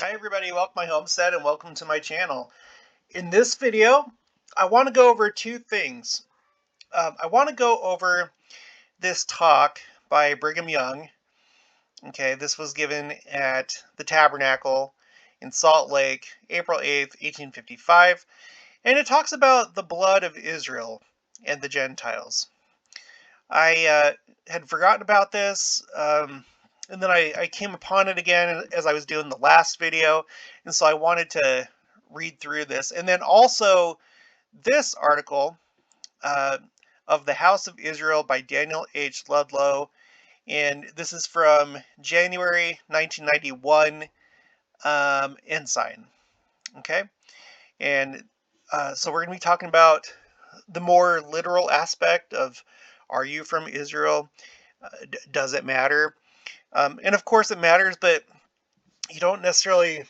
Hi everybody, welcome to my homestead and welcome to my channel. In this video, I want to go over two things. I want to go over this talk by Brigham Young. Okay, this was given at the Tabernacle in Salt Lake, April 8th, 1855. And it talks about the blood of Israel and the Gentiles. I had forgotten about this, and then I came upon it again as I was doing the last video, and so I wanted to read through this. And then also this article uh, of the House of Israel by Daniel H. Ludlow, and this is from January 1991, Ensign. Okay, and so we're going to be talking about the more literal aspect of, are you from Israel? Does it matter? And of course it matters, but you don't necessarily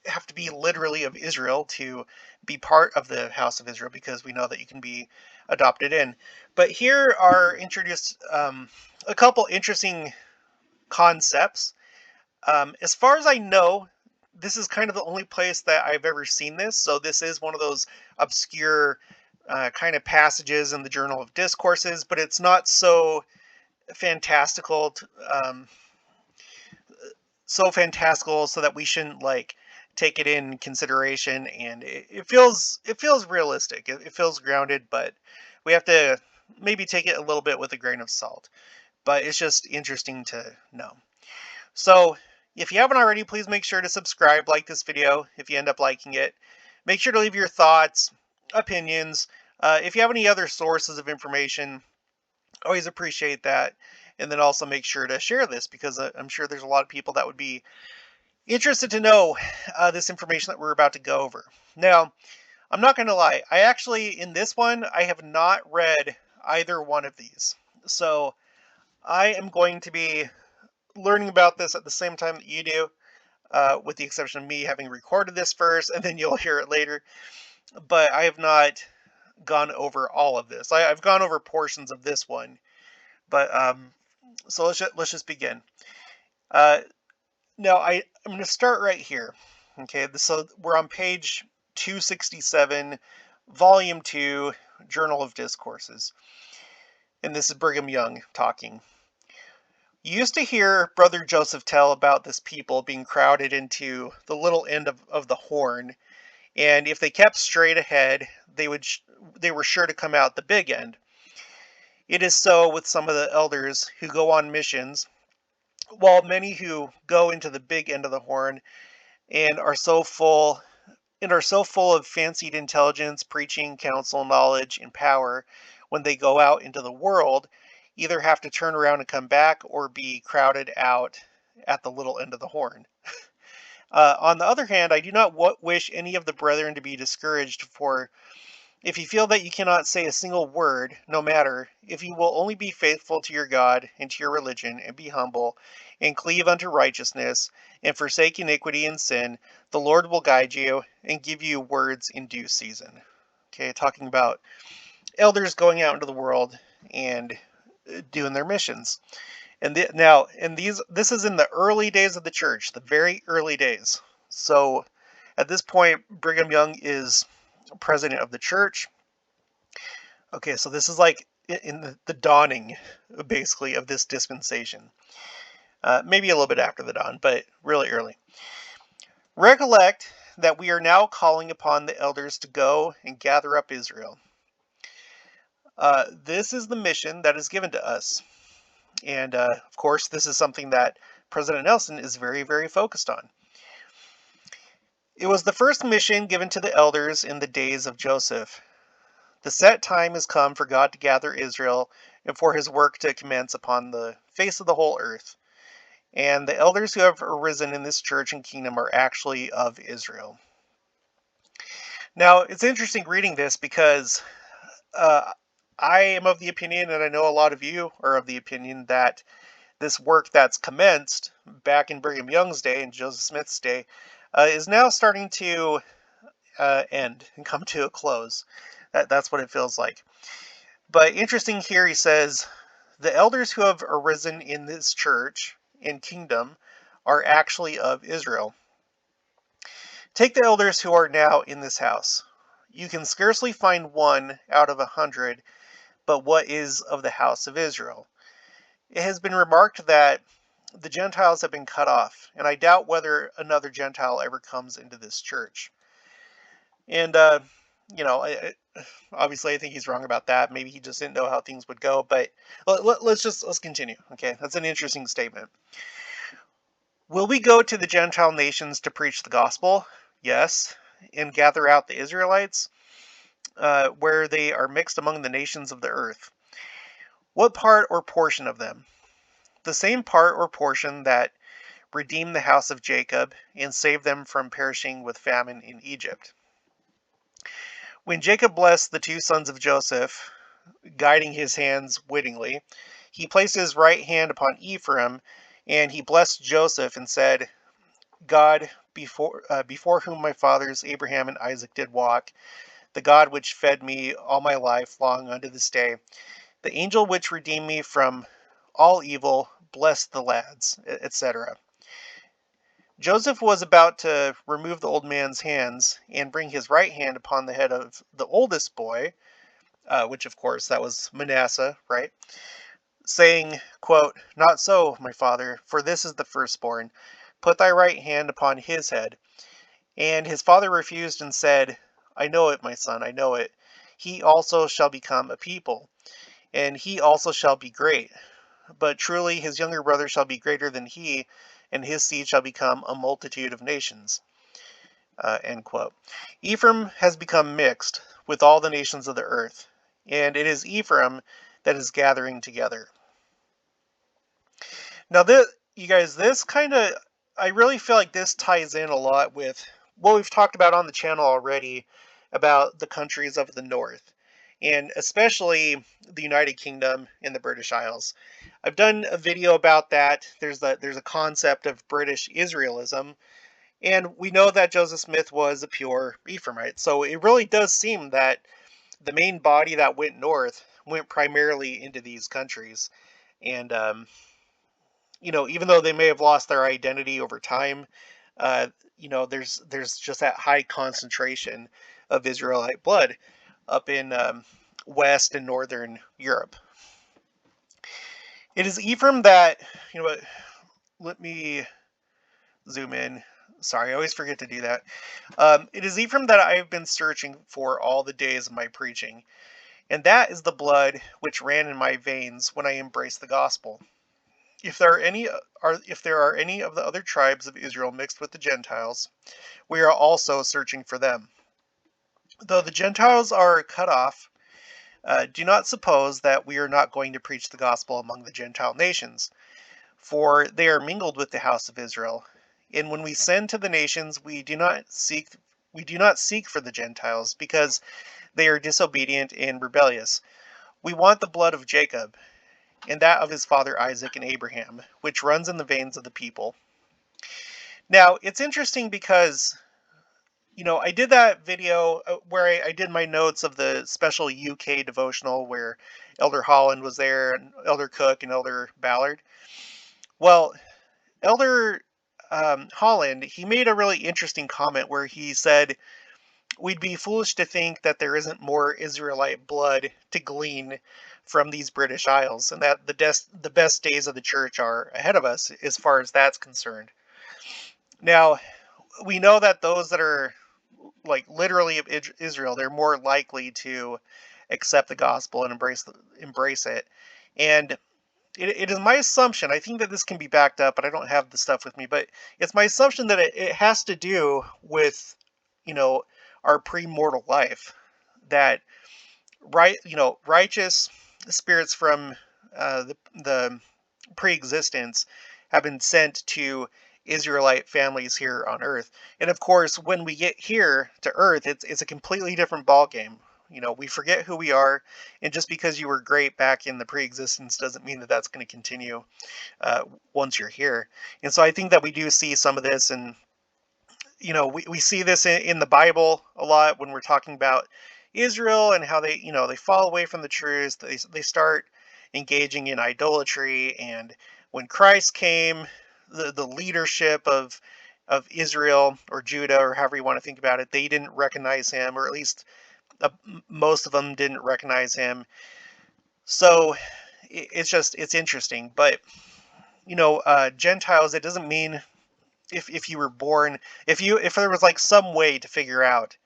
have to be literally of Israel to be part of the house of Israel, because we know that you can be adopted in. But here are introduced a couple interesting concepts. As far as I know, this is kind of the only place that I've ever seen this. So this is one of those obscure kind of passages in the Journal of Discourses, but it's not so fantastical, so that we shouldn't like take it in consideration. And it feels realistic. It feels grounded, but we have to maybe take it a little bit with a grain of salt. But it's just interesting to know. So if you haven't already, please make sure to subscribe, like this video if you end up liking it. Make sure to leave your thoughts, opinions. If you have any other sources of information, always appreciate that. And then also make sure to share this, because I'm sure there's a lot of people that would be interested to know this information that we're about to go over. Now, I'm not going to lie. I actually, in this one, I have not read either one of these. So I am going to be learning about this at the same time that you do, with the exception of me having recorded this first, and then you'll hear it later. But I have not gone over all of this. I've gone over portions of this one. But so let's just begin. Uh, Now I'm going to start right here. Okay, so we're on page 267, volume 2, Journal of Discourses. And this is Brigham Young talking. You used to hear Brother Joseph tell about this people being crowded into the little end of the horn, and if they kept straight ahead, they were sure to come out the big end. It is so with some of the elders who go on missions, while many who go into the big end of the horn and are so full of fancied intelligence, preaching, counsel, knowledge, and power, when they go out into the world, either have to turn around and come back or be crowded out at the little end of the horn. On the other hand, I do not wish any of the brethren to be discouraged, for if you feel that you cannot say a single word, no matter, if you will only be faithful to your God and to your religion, and be humble, and cleave unto righteousness, and forsake iniquity and sin, the Lord will guide you and give you words in due season. Okay, talking about elders going out into the world and doing their missions. And this is in the early days of the church, the very early days. So at this point, Brigham Young is president of the church. Okay, so this is like in the dawning, basically, of this dispensation. Maybe a little bit after the dawn, but really early. Recollect that we are now calling upon the elders to go and gather up Israel. This is the mission that is given to us. And of course, this is something that President Nelson is very, very focused on. It was the first mission given to the elders in the days of Joseph. The set time is come for God to gather Israel, and for his work to commence upon the face of the whole earth. And the elders who have arisen in this church and kingdom are actually of Israel. Now, it's interesting reading this, because I am of the opinion, and I know a lot of you are of the opinion, that this work that's commenced back in Brigham Young's day and Joseph Smith's day is now starting to end and come to a close. That's what it feels like. But interesting here, he says, the elders who have arisen in this church and kingdom are actually of Israel. Take the elders who are now in this house. You can scarcely find one out of 100, but what is of the house of Israel? It has been remarked that the Gentiles have been cut off, and I doubt whether another Gentile ever comes into this church. And, you know, obviously I think he's wrong about that. Maybe he just didn't know how things would go, but let's continue. Okay, that's an interesting statement. Will we go to the Gentile nations to preach the gospel? Yes. And gather out the Israelites, where they are mixed among the nations of the earth. What part or portion of them? The same part or portion that redeemed the house of Jacob and saved them from perishing with famine in Egypt. When Jacob blessed the two sons of Joseph, guiding his hands wittingly, he placed his right hand upon Ephraim, and he blessed Joseph and said, God, before whom my fathers Abraham and Isaac did walk, the God which fed me all my life long unto this day, the angel which redeemed me from all evil, bless the lads, etc. Joseph was about to remove the old man's hands and bring his right hand upon the head of the oldest boy, which of course that was Manasseh, right? Saying, quote, Not so, my father, for this is the firstborn. Put thy right hand upon his head. And his father refused and said, I know it, my son, I know it. He also shall become a people, and he also shall be great. But truly his younger brother shall be greater than he, and his seed shall become a multitude of nations. End quote. Ephraim has become mixed with all the nations of the earth, and it is Ephraim that is gathering together. Now, you guys, this kind of, I really feel like this ties in a lot with what we've talked about on the channel already about the countries of the north, and especially the United Kingdom and the British Isles. I've done a video about that. There's a concept of British Israelism, and we know that Joseph Smith was a pure Ephraimite. So it really does seem that the main body that went north went primarily into these countries. And, even though they may have lost their identity over time, uh, there's just that high concentration of Israelite blood up in West and Northern Europe. It is Ephraim that, you know what, let me zoom in. Sorry, I always forget to do that. It is Ephraim that I have been searching for all the days of my preaching, and that is the blood which ran in my veins when I embraced the gospel. If there are any of the other tribes of Israel mixed with the Gentiles, we are also searching for them. Though the Gentiles are cut off, do not suppose that we are not going to preach the gospel among the Gentile nations, for they are mingled with the house of Israel. And when we send to the nations, we do not seek for the Gentiles, because they are disobedient and rebellious. We want the blood of Jacob, and that of his father Isaac and Abraham, which runs in the veins of the people. Now, it's interesting because, I did that video where I did my notes of the special UK devotional where Elder Holland was there, and Elder Cook, and Elder Ballard. Well, Elder Holland, he made a really interesting comment where he said, we'd be foolish to think that there isn't more Israelite blood to glean from these British Isles, and that the best days of the church are ahead of us as far as that's concerned. Now, we know that those that are like literally of Israel, they're more likely to accept the gospel and embrace it. And it is my assumption, I think that this can be backed up, but I don't have the stuff with me, but it's my assumption that it has to do with, our pre-mortal life, that righteous spirits from the pre-existence have been sent to Israelite families here on Earth. And of course, when we get here to Earth, it's a completely different ballgame. We forget who we are, and just because you were great back in the pre-existence doesn't mean that that's going to continue once you're here. And so I think that we do see some of this, and we see this in the Bible a lot when we're talking about Israel and how they fall away from the truth. They start engaging in idolatry, and when Christ came, the leadership of Israel or Judah or however you want to think about it, they didn't recognize him, or at least most of them didn't recognize him. So it's interesting. But Gentiles, it doesn't mean if you were born, if there was like some way to figure out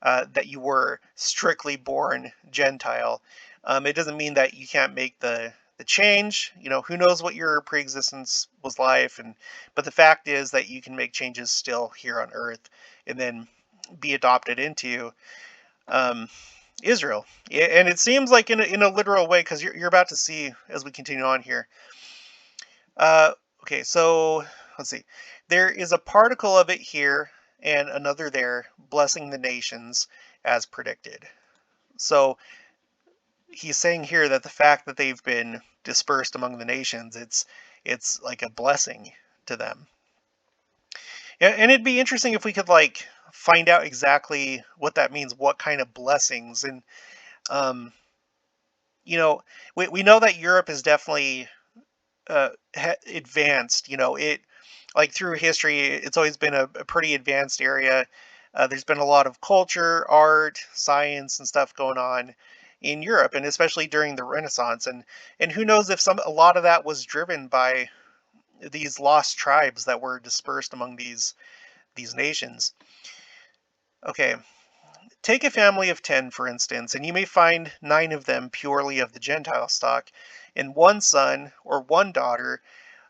that you were strictly born Gentile. It doesn't mean that you can't make the change. Who knows what your preexistence was like, but the fact is that you can make changes still here on Earth, and then be adopted into um, Israel. And it seems like in a literal way, because you're about to see as we continue on here. Uh, okay, so let's see. There is a particle of it here and another there, blessing the nations as predicted. So he's saying here that the fact that they've been dispersed among the nations, it's like a blessing to them. And it'd be interesting if we could like find out exactly what that means, what kind of blessings. And um, we know that Europe is definitely advanced. It like through history, it's always been a pretty advanced area. There's been a lot of culture, art, science, and stuff going on in Europe, and especially during the Renaissance. And who knows if a lot of that was driven by these lost tribes that were dispersed among these nations. Okay, take a family of 10, for instance, and you may find 9 of them purely of the Gentile stock, and one son or one daughter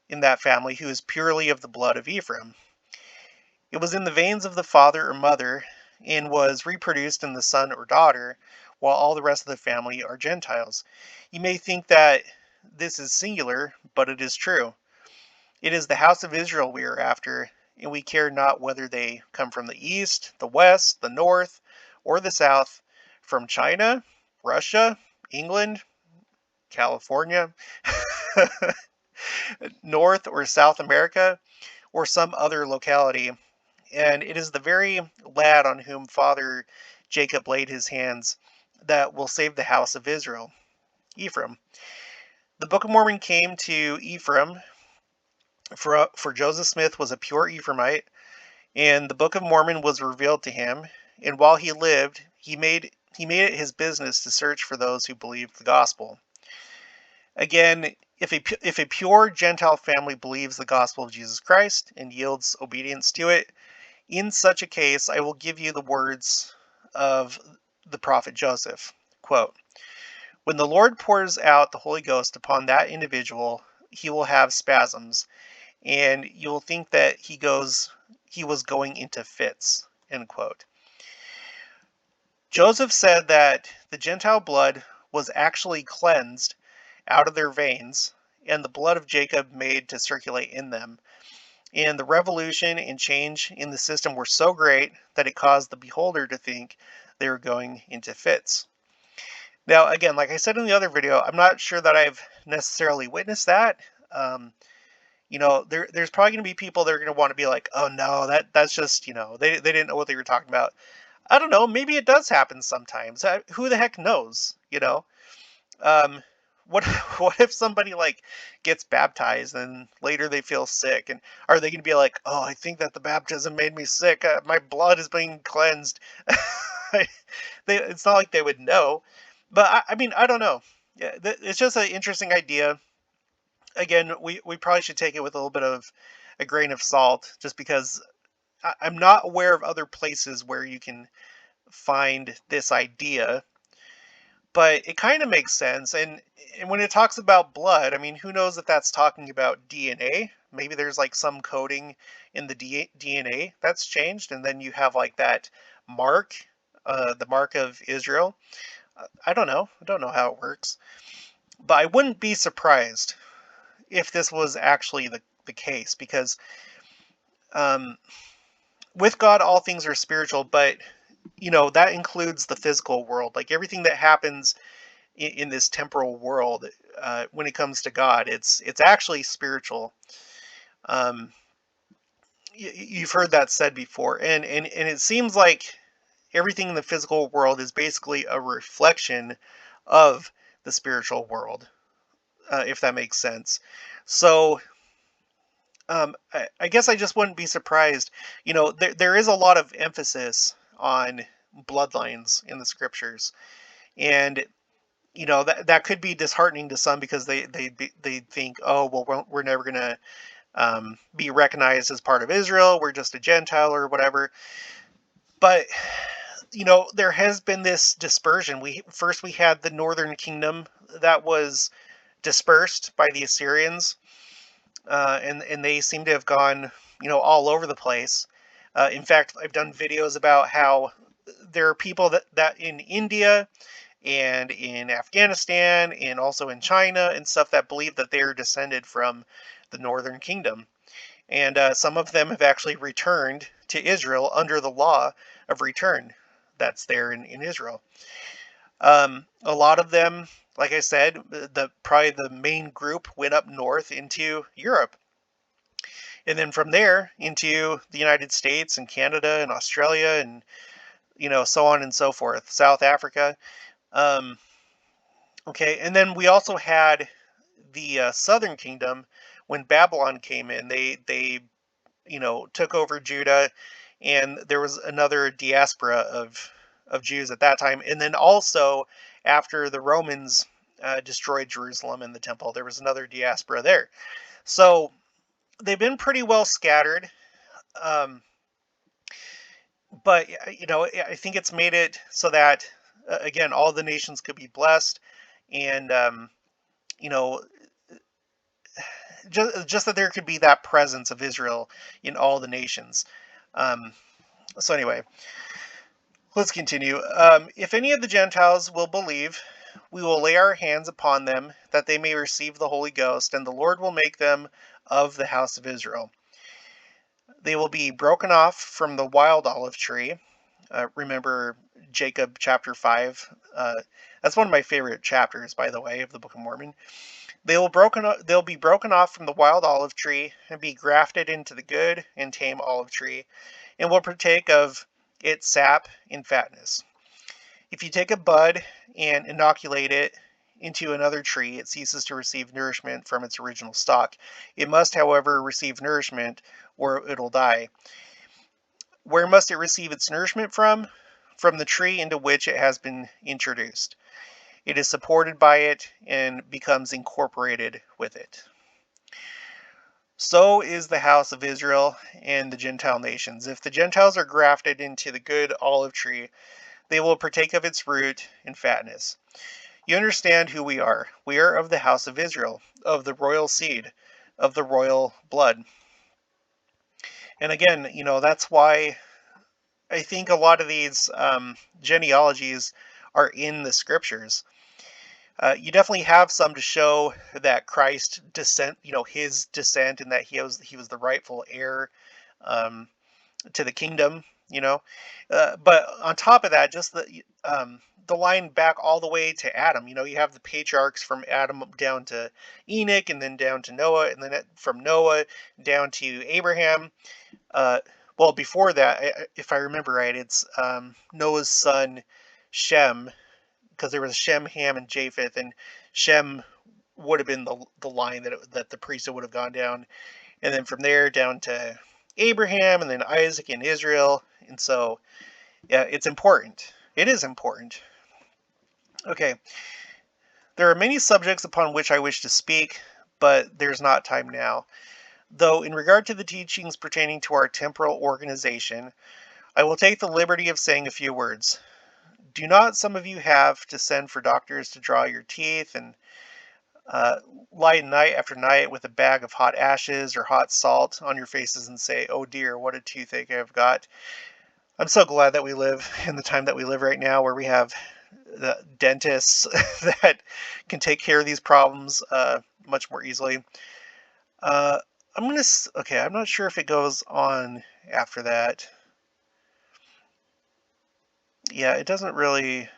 in that family who is purely of the blood of Ephraim. It was in the veins of the father or mother, and was reproduced in the son or daughter, while all the rest of the family are Gentiles. You may think that this is singular, but it is true. It is the house of Israel we are after, and we care not whether they come from the east, the west, the north, or the south, from China, Russia, England, California, North or South America, or some other locality. And it is the very lad on whom Father Jacob laid his hands that will save the house of Israel, Ephraim. The Book of Mormon came to Ephraim, for Joseph Smith was a pure Ephraimite, and the Book of Mormon was revealed to him. And while he lived, he made it his business to search for those who believed the gospel. Again, if a pure Gentile family believes the gospel of Jesus Christ and yields obedience to it, in such a case I will give you the words of the prophet Joseph. Quote, when the Lord pours out the Holy Ghost upon that individual, he will have spasms, and you'll think that he was going into fits. End quote. Joseph said that the Gentile blood was actually cleansed out of their veins, and the blood of Jacob made to circulate in them. And the revolution and change in the system were so great that it caused the beholder to think they were going into fits. Now, again, like I said in the other video, I'm not sure that I've necessarily witnessed that. There's probably going to be people that are going to want to be like, oh no, that's just, they didn't know what they were talking about. I don't know, maybe it does happen sometimes. Who the heck knows, Um, what what if somebody like gets baptized and later they feel sick, and are they going to be like, oh, I think that the baptism made me sick. My blood is being cleansed. It's not like they would know, but I mean, I don't know. Yeah, it's just an interesting idea. Again, we probably should take it with a little bit of a grain of salt, just because I'm not aware of other places where you can find this idea, but it kind of makes sense. And when it talks about blood, I mean, who knows if that's talking about DNA? Maybe there's like some coding in the DNA that's changed, and then you have like that mark, the mark of Israel. I don't know. I don't know how it works, but I wouldn't be surprised if this was actually the case, because um, with God, all things are spiritual, but that includes the physical world. Like everything that happens in this temporal world, when it comes to God, it's actually spiritual. Um, you've heard that said before, and it seems like everything in the physical world is basically a reflection of the spiritual world, if that makes sense. So I guess I just wouldn't be surprised. There is a lot of emphasis on bloodlines in the scriptures, and that could be disheartening to some because they think, oh well, we're never gonna be recognized as part of Israel. We're just a Gentile or whatever. But there has been this dispersion. We had the northern kingdom that was dispersed by the Assyrians, and they seem to have gone, all over the place. In fact, I've done videos about how there are people that in India and in Afghanistan and also in China and stuff that believe that they are descended from the northern kingdom. And some of them have actually returned to Israel under the law of return that's there in Israel. A lot of them, like I said, probably the main group went up north into Europe, and then from there into the United States and Canada and Australia and so on and so forth, South Africa. Um, okay, and then we also had the Southern Kingdom when Babylon came in. They took over Judah, and there was another diaspora of Jews at that time. And then also after the Romans destroyed Jerusalem and the temple, there was another diaspora there. So they've been pretty well scattered. Um, but I think it's made it so that again, all the nations could be blessed, and you know just that there could be that presence of Israel in all the nations. Um, so anyway, let's continue. If any of the Gentiles will believe, we will lay our hands upon them, that they may receive the Holy Ghost, and the Lord will make them of the house of Israel. They will be broken off from the wild olive tree. Remember Jacob chapter 5. That's one of my favorite chapters, by the way, of the Book of Mormon. They'll be broken off from the wild olive tree and be grafted into the good and tame olive tree, and will partake of its sap in fatness. If you take a bud and inoculate it into another tree, it ceases to receive nourishment from its original stock. It must, however, receive nourishment, or it'll die. Where must it receive its nourishment from? From the tree into which it has been introduced. It is supported by it and becomes incorporated with it. So is the house of Israel and the Gentile nations. If the Gentiles are grafted into the good olive tree, they will partake of its root and fatness. You understand who we are. We are of the house of Israel, of the royal seed, of the royal blood. And again, that's why I think a lot of these genealogies are in the scriptures. You definitely have some to show that Christ descent, his descent, and that he was the rightful heir um, to the kingdom. But on top of that, just the line back all the way to Adam. You have the patriarchs from Adam down to Enoch, and then down to Noah, and then from Noah down to Abraham. Well, before that, if I remember right, it's Noah's son Shem, because there was Shem, Ham, and Japheth, and Shem would have been the line that the priesthood would have gone down, and then from there down to Abraham, and then Isaac and Israel, and so yeah, it's important. It is important. Okay, there are many subjects upon which I wish to speak, but there's not time now. Though in regard to the teachings pertaining to our temporal organization, I will take the liberty of saying a few words. Do not some of you have to send for doctors to draw your teeth and lie night after night with a bag of hot ashes or hot salt on your faces and say, "Oh dear, what a toothache I've got"? I'm so glad that we live in the time that we live right now, where we have the dentists that can take care of these problems much more easily. Uh, okay, I'm not sure if it goes on after that. Yeah, it doesn't really.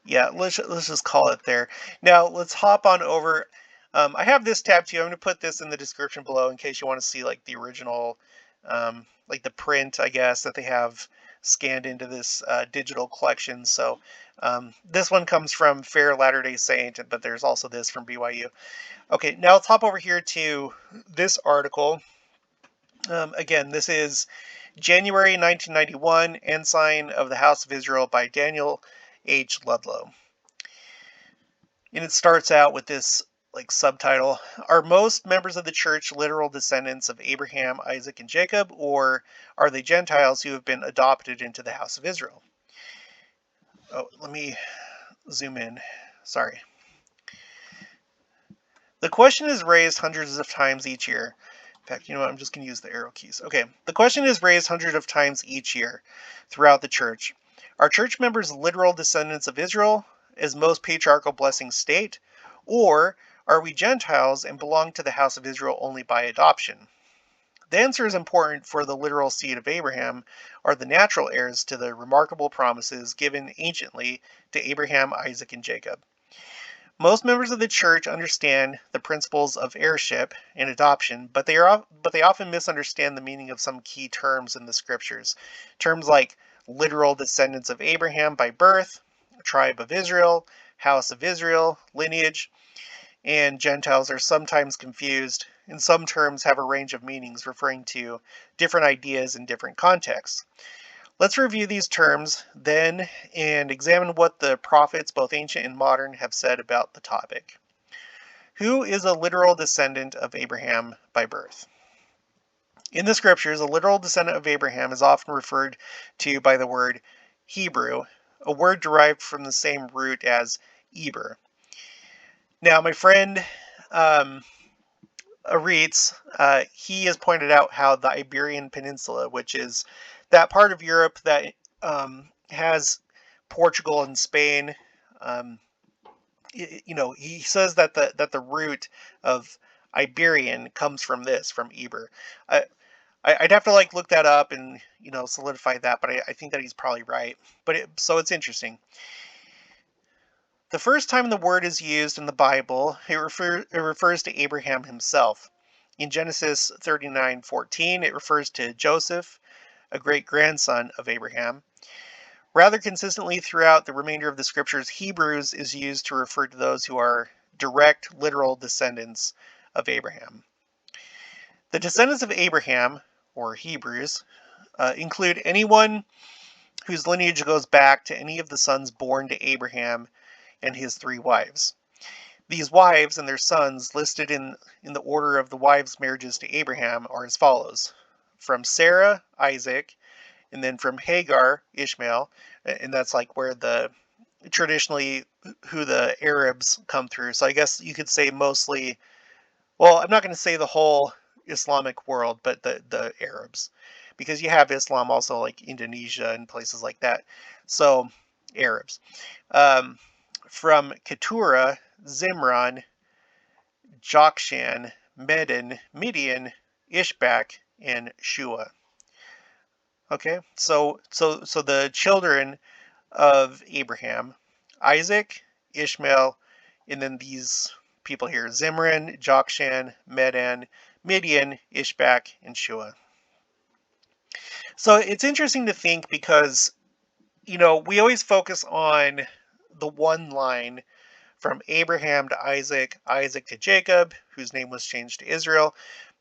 Yeah, let's just call it there. Now let's hop on over. I have this tab too. I'm going to put this in the description below in case you want to see like the original, like the print, I guess, that they have scanned into this digital collection. So this one comes from Fair Latter-day Saint, but there's also this from BYU. Okay, now let's hop over here to this article. Again, this is January 1991, Ensign of the House of Israel by Daniel H. Ludlow. And it starts out with this like subtitle: Are most members of the church literal descendants of Abraham, Isaac, and Jacob, or are they Gentiles who have been adopted into the house of Israel? Oh, let me zoom in. Sorry. The question is raised hundreds of times each year. In fact, you know what? I'm just going to use the arrow keys. Okay. The question is raised hundreds of times each year throughout the church. Are church members literal descendants of Israel, as most patriarchal blessings state, or are we Gentiles and belong to the house of Israel only by adoption? The answer is important, for the literal seed of Abraham are the natural heirs to the remarkable promises given anciently to Abraham, Isaac, and Jacob. Most members of the church understand the principles of heirship and adoption, but they often misunderstand the meaning of some key terms in the scriptures. Terms like literal descendants of Abraham by birth, tribe of Israel, house of Israel, lineage, and Gentiles are sometimes confused, and some terms have a range of meanings referring to different ideas in different contexts. Let's review these terms then and examine what the prophets, both ancient and modern, have said about the topic. Who is a literal descendant of Abraham by birth? In the scriptures, a literal descendant of Abraham is often referred to by the word Hebrew, a word derived from the same root as Eber. Now, my friend Aritz, he has pointed out how the Iberian Peninsula, which is that part of Europe that has Portugal and Spain, he says that the root of Iberian comes from this, from Eber. I'd have to like look that up and solidify that, but I think that he's probably right. So it's interesting. The first time the word is used in the Bible, it refers to Abraham himself. In Genesis 39:14, it refers to Joseph, a great-grandson of Abraham. Rather consistently throughout the remainder of the scriptures, Hebrews is used to refer to those who are direct, literal descendants of Abraham. The descendants of Abraham, or Hebrews, include anyone whose lineage goes back to any of the sons born to Abraham and his 3 wives. These wives and their sons, listed in the order of the wives' marriages to Abraham, are as follows: from Sarah, Isaac, and then from Hagar, Ishmael, and that's like where traditionally who the Arabs come through. So I guess you could say mostly, well, I'm not going to say the whole Islamic world, but the Arabs, because you have Islam also like Indonesia and places like that. So Arabs. From Keturah, Zimran, Jokshan, Medan, Midian, Ishbak, and Shua. Okay, so the children of Abraham: Isaac, Ishmael, and then these people here: Zimran, Jokshan, Medan, Midian, Ishbak, and Shua. So it's interesting to think because, we always focus on the one line from Abraham to Isaac, Isaac to Jacob, whose name was changed to Israel.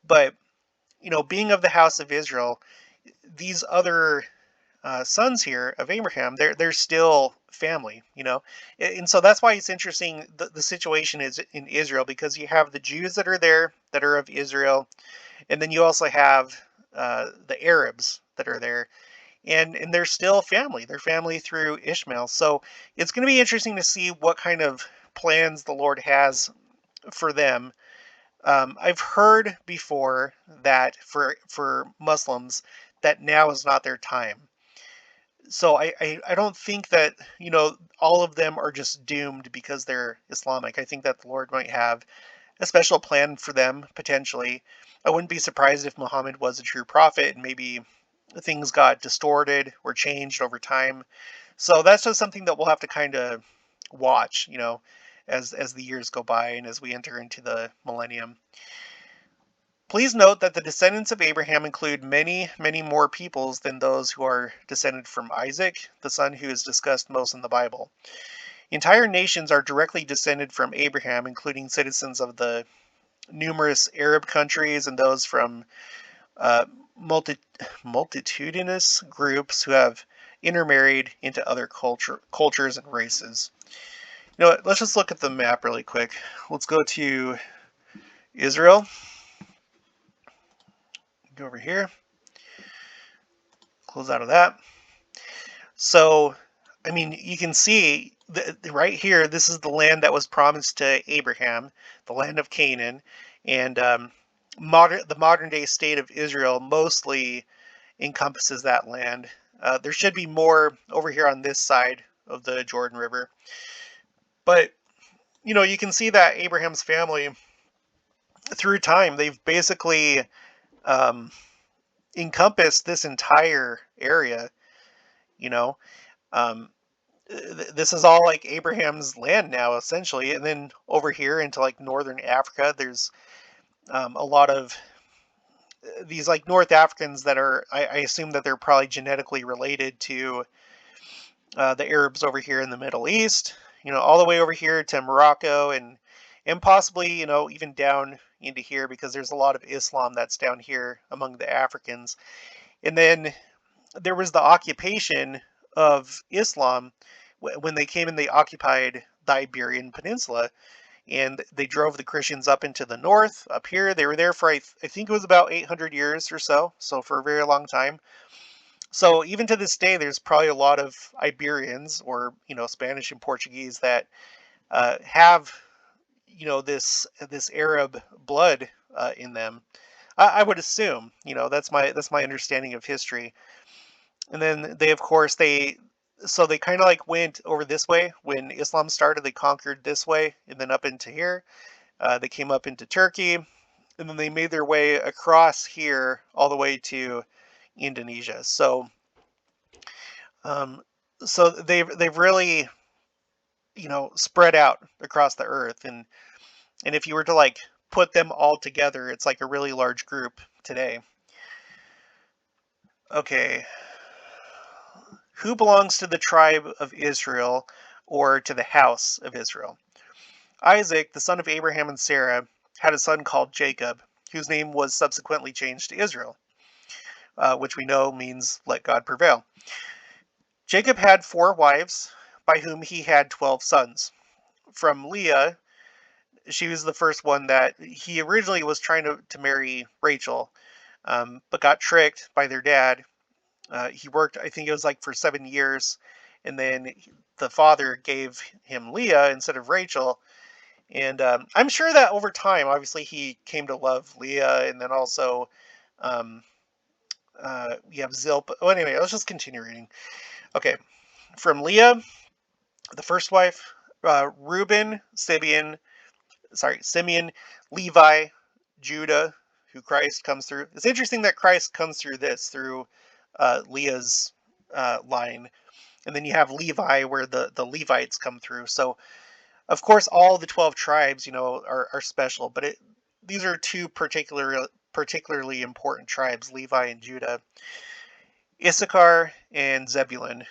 But, being of the house of Israel, these other sons here of Abraham, they're still family, and so that's why it's interesting. The situation is in Israel, because you have the Jews that are there that are of Israel, and then you also have the Arabs that are there, and they're still family. They're family through Ishmael. So it's going to be interesting to see what kind of plans the Lord has for them. I've heard before that for Muslims, that now is not their time. So I don't think that all of them are just doomed because they're Islamic. I think that the Lord might have a special plan for them, potentially. I wouldn't be surprised if Muhammad was a true prophet and maybe things got distorted or changed over time. So that's just something that we'll have to kind of watch, as the years go by and as we enter into the millennium. Please note that the descendants of Abraham include many, many more peoples than those who are descended from Isaac, the son who is discussed most in the Bible. Entire nations are directly descended from Abraham, including citizens of the numerous Arab countries and those from uh, multi- multitudinous groups who have intermarried into other cultures and races. You know what? Let's just look at the map really quick. Let's go to Israel. Go over here. Close out of that. So, I mean, you can see right here, this is the land that was promised to Abraham, the land of Canaan, and the modern day state of Israel mostly encompasses that land. There should be more over here on this side of the Jordan River, but you can see that Abraham's family, through time, they've basically um, encompassed this entire area. You know, um, this is all like Abraham's land now, essentially. And then over here into like northern Africa, there's a lot of these like North Africans that are, I assume that they're probably genetically related to the Arabs over here in the Middle East. All the way over here to Morocco and possibly even down into here because there's a lot of Islam that's down here among the Africans. And then there was the occupation of Islam when they came and they occupied the Iberian Peninsula, and they drove the Christians up into the north. Up here, they were there for I think it was about 800 years or so for a very long time. So even to this day, there's probably a lot of Iberians or Spanish and Portuguese that have this Arab blood in them. I would assume. That's my understanding of history. And then they, of course, they kind of like went over this way when Islam started. They conquered this way and then up into here. They came up into Turkey, and then they made their way across here all the way to Indonesia. Um, so they've really spread out across the earth, and if you were to like put them all together, it's like a really large group today. Okay, who belongs to the tribe of Israel or to the house of Israel? Isaac, the son of Abraham and Sarah, had a son called Jacob, whose name was subsequently changed to Israel, which we know means let God prevail. Jacob had 4 wives, by whom he had 12 sons. From Leah, she was the first one that he originally was trying to marry Rachel, but got tricked by their dad. He worked, I think it was like for 7 years, and then the father gave him Leah instead of Rachel. And I'm sure that over time, obviously, he came to love Leah, and then also um, we have Zilpah. Oh, anyway, let's just continue reading. Okay, from Leah, the first wife, Reuben, Simeon, Levi, Judah, who Christ comes through. It's interesting that Christ comes through Leah's line, and then you have Levi, where the Levites come through. So, of course, all the 12 tribes, are special, but these are two particularly important tribes, Levi and Judah. Issachar and Zebulun.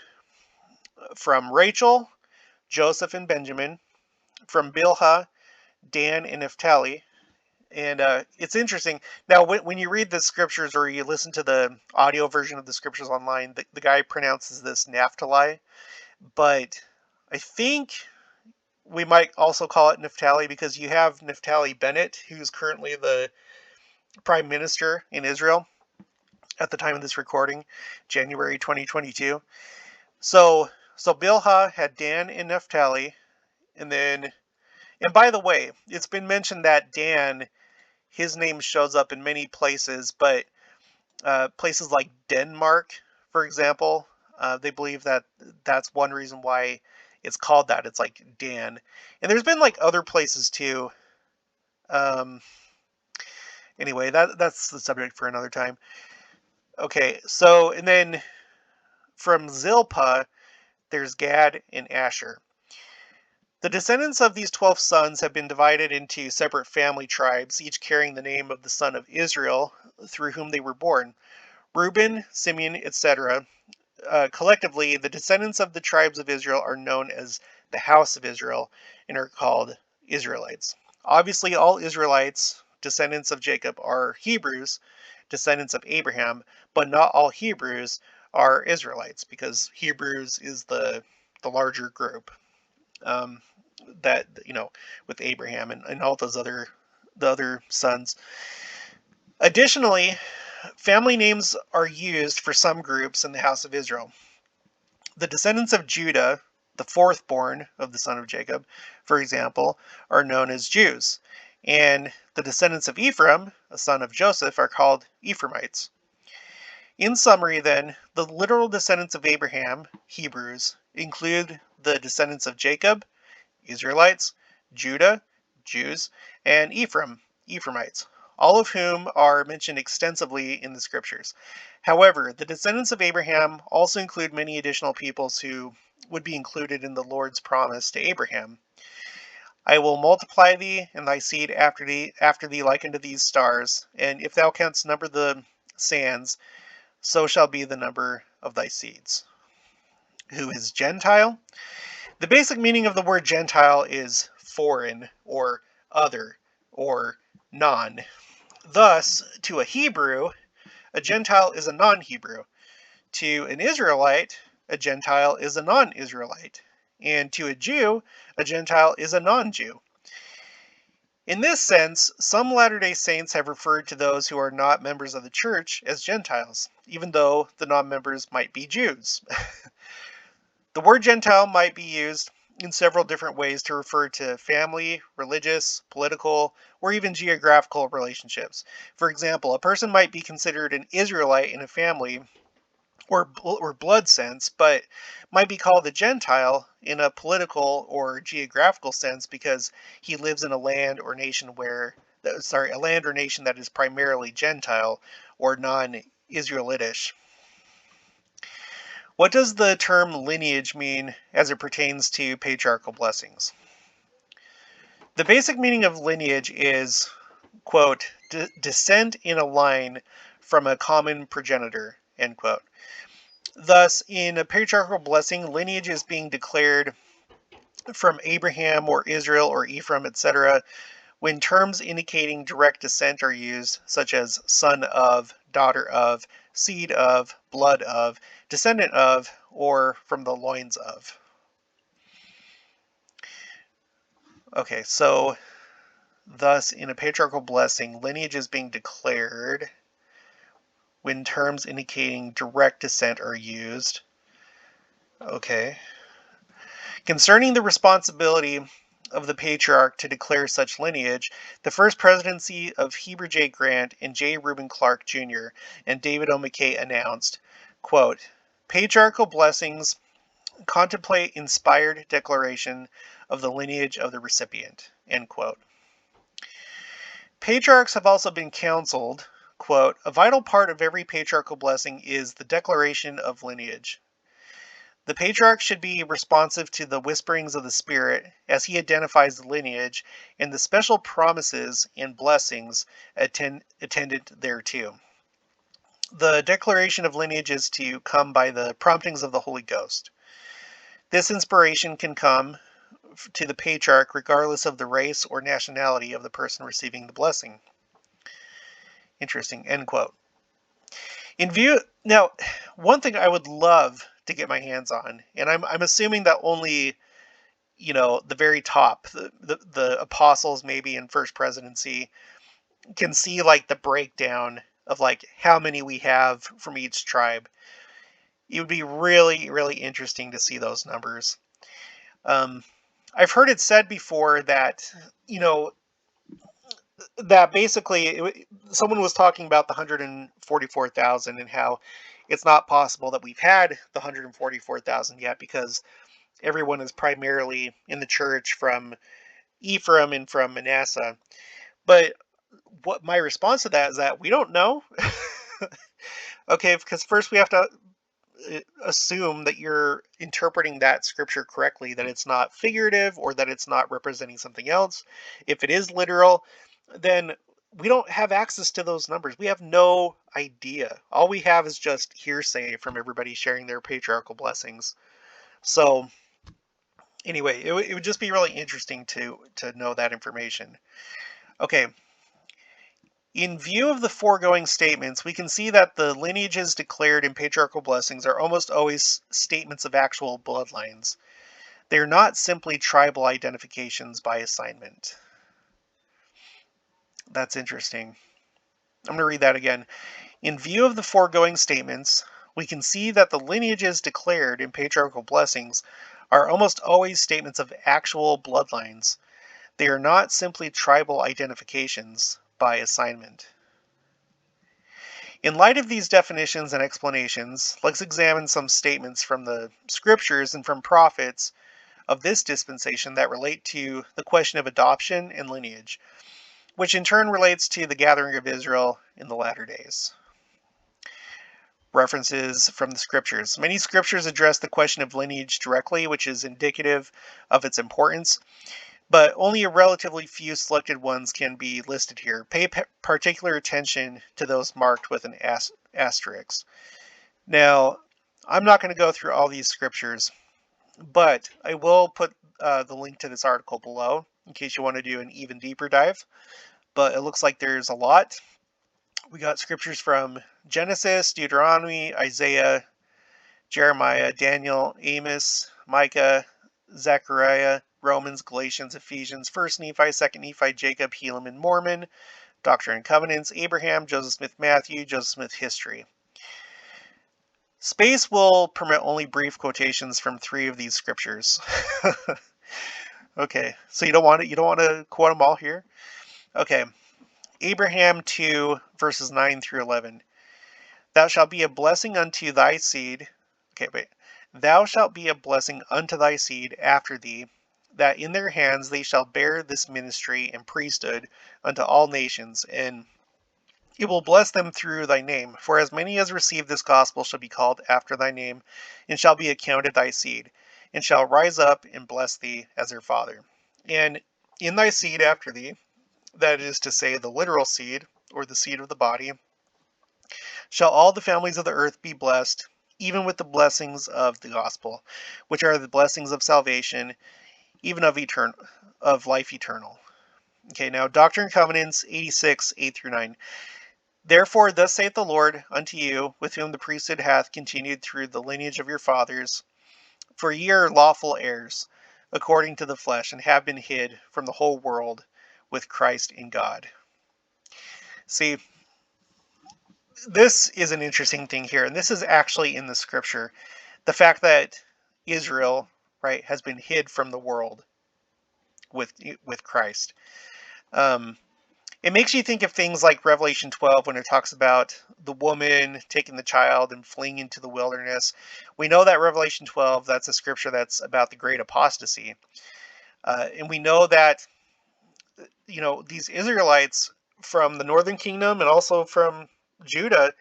From Rachel, Joseph and Benjamin. From Bilhah, Dan and Naphtali. And it's interesting. Now, when you read the scriptures or you listen to the audio version of the scriptures online, the guy pronounces this Naphtali, but I think we might also call it Naphtali because you have Naphtali Bennett, who's currently the prime minister in Israel at the time of this recording, January 2022. So Bilhah had Dan and Naphtali, and then, and by the way, it's been mentioned that Dan, his name shows up in many places, but places like Denmark, for example, they believe that that's one reason why it's called that. It's like Dan, and there's been like other places too. Um, anyway, that's the subject for another time. Okay, so and then from Zilpah, there's Gad and Asher. The descendants of these 12 sons have been divided into separate family tribes, each carrying the name of the son of Israel through whom they were born. Reuben, Simeon, etc. Collectively, the descendants of the tribes of Israel are known as the house of Israel and are called Israelites. Obviously, all Israelites, descendants of Jacob, are Hebrews, descendants of Abraham, but not all Hebrews are Israelites because Hebrews is the larger group um, that with Abraham and all those the other sons. Additionally, family names are used for some groups in the house of Israel. The descendants of Judah, the fourth born of the son of Jacob, for example, are known as Jews. And the descendants of Ephraim, a son of Joseph, are called Ephraimites. In summary, then, the literal descendants of Abraham, Hebrews, include the descendants of Jacob, Israelites, Judah, Jews, and Ephraim, Ephraimites, all of whom are mentioned extensively in the scriptures. However, the descendants of Abraham also include many additional peoples who would be included in the Lord's promise to Abraham. I will multiply thee and thy seed after thee like unto these stars, and if thou canst number the sands, so shall be the number of thy seeds. Who is Gentile? The basic meaning of the word Gentile is foreign, or other, or non. Thus, to a Hebrew, a Gentile is a non-Hebrew. To an Israelite, a Gentile is a non-Israelite. And to a Jew, a Gentile is a non-Jew. In this sense, some Latter-day Saints have referred to those who are not members of the church as Gentiles, even though the non-members might be Jews. The word Gentile might be used in several different ways to refer to family, religious, political, or even geographical relationships. For example, a person might be considered an Israelite in a family or blood sense, but might be called a Gentile in a political or geographical sense because he lives in a land or nation that is primarily Gentile or non-Israelitish. What does the term lineage mean as it pertains to patriarchal blessings? The basic meaning of lineage is, quote, descent in a line from a common progenitor, end quote. Thus, in a patriarchal blessing, lineage is being declared from Abraham or Israel or Ephraim, etc., when terms indicating direct descent are used, such as son of, daughter of, seed of, blood of, descendant of, or from the loins of. Okay, so thus in a patriarchal blessing, lineage is being declared when terms indicating direct descent are used. Okay. Concerning the responsibility of the patriarch to declare such lineage, the first presidency of Heber J. Grant and J. Reuben Clark Jr. and David O. McKay announced, quote, patriarchal blessings contemplate inspired declaration of the lineage of the recipient, end quote. Patriarchs have also been counseled, quote, a vital part of every patriarchal blessing is the declaration of lineage. The patriarch should be responsive to the whisperings of the Spirit as he identifies the lineage and the special promises and blessings attendant thereto. The declaration of lineage is to come by the promptings of the Holy Ghost. This inspiration can come to the patriarch regardless of the race or nationality of the person receiving the blessing. Interesting, end quote. Now, one thing I would love to get my hands on, and I'm assuming that only the very top, the apostles maybe in first presidency can see like the breakdown of like how many we have from each tribe. It would be really, really interesting to see those numbers. I've heard it said before that, that basically someone was talking about the 144,000 and how it's not possible that we've had the 144,000 yet because everyone is primarily in the church from Ephraim and from Manasseh. But what my response to that is that we don't know. Okay, because first we have to assume that you're interpreting that scripture correctly, that it's not figurative or that it's not representing something else. If it is literal, then we don't have access to those numbers. We have no idea. All we have is just hearsay from everybody sharing their patriarchal blessings. So anyway, it would just be really interesting to know that information. Okay, in view of the foregoing statements, we can see that the lineages declared in patriarchal blessings are almost always statements of actual bloodlines. They are not simply tribal identifications by assignment. That's interesting. I'm going to read that again. In view of the foregoing statements, we can see that the lineages declared in patriarchal blessings are almost always statements of actual bloodlines. They are not simply tribal identifications by assignment. In light of these definitions and explanations, let's examine some statements from the scriptures and from prophets of this dispensation that relate to the question of adoption and lineage, which in turn relates to the gathering of Israel in the latter days. References from the scriptures. Many scriptures address the question of lineage directly, which is indicative of its importance, but only a relatively few selected ones can be listed here. Pay particular attention to those marked with an asterisk. Now, I'm not going to go through all these scriptures, but I will put the link to this article below in case you want to do an even deeper dive. But it looks like there's a lot. We got scriptures from Genesis, Deuteronomy, Isaiah, Jeremiah, Daniel, Amos, Micah, Zechariah, Romans, Galatians, Ephesians, 1st Nephi, 2nd Nephi, Jacob, Helaman, Mormon, Doctrine and Covenants, Abraham, Joseph Smith, Matthew, Joseph Smith, History. Space will permit only brief quotations from 3 of these scriptures. Okay, so you don't want to quote them all here? Okay. Abraham 2, verses 9 through 11. Thou shalt be a blessing unto thy seed. Okay, wait. Thou shalt be a blessing unto thy seed after thee, that in their hands they shall bear this ministry and priesthood unto all nations, and it will bless them through thy name. For as many as receive this gospel shall be called after thy name, and shall be accounted thy seed, and shall rise up and bless thee as their father. And in thy seed after thee, that is to say, the literal seed, or the seed of the body, shall all the families of the earth be blessed, even with the blessings of the gospel, which are the blessings of salvation, even of life eternal. Okay, now Doctrine and Covenants 86, 8 through 9. Therefore, thus saith the Lord unto you, with whom the priesthood hath continued through the lineage of your fathers, for ye are lawful heirs, according to the flesh, and have been hid from the whole world with Christ in God. See, this is an interesting thing here, and this is actually in the scripture. The fact that Israel, right, has been hid from the world with Christ. It makes you think of things like Revelation 12 when it talks about the woman taking the child and fleeing into the wilderness. We know that Revelation 12, that's a scripture that's about the great apostasy. And we know that, these Israelites from the northern kingdom and also from Judah,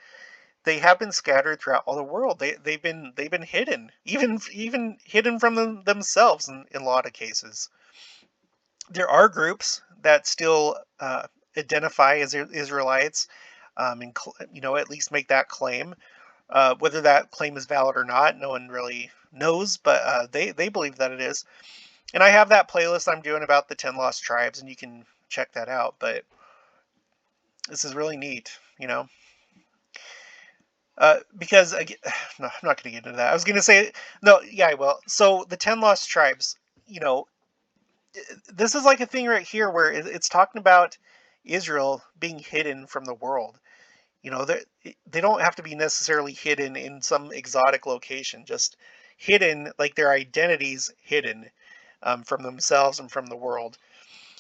they have been scattered throughout all the world. They've been hidden, even hidden from themselves in a lot of cases. There are groups that still identify as Israelites, and at least make that claim. Whether that claim is valid or not, no one really knows, but they believe that it is. And I have that playlist I'm doing about the 10 lost tribes, and you can check that out. But this is really neat, because no, I'm not going to get into that. I was going to say no, yeah, I will. So the 10 lost tribes, this is like a thing right here where it's talking about Israel being hidden from the world. They don't have to be necessarily hidden in some exotic location, just hidden, like their identities hidden from themselves and from the world.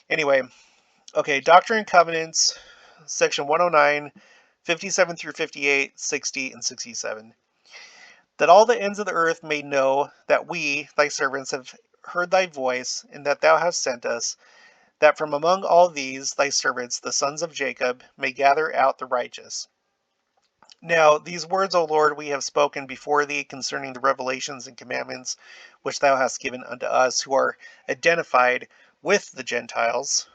Anyway, okay, Doctrine and Covenants, section 109, 57 through 58, 60, and 67. That all the ends of the earth may know that we, thy servants, have heard thy voice, and that thou hast sent us, that from among all these thy servants, the sons of Jacob, may gather out the righteous, Now, these words, O Lord, we have spoken before thee concerning the revelations and commandments which thou hast given unto us who are identified with the Gentiles.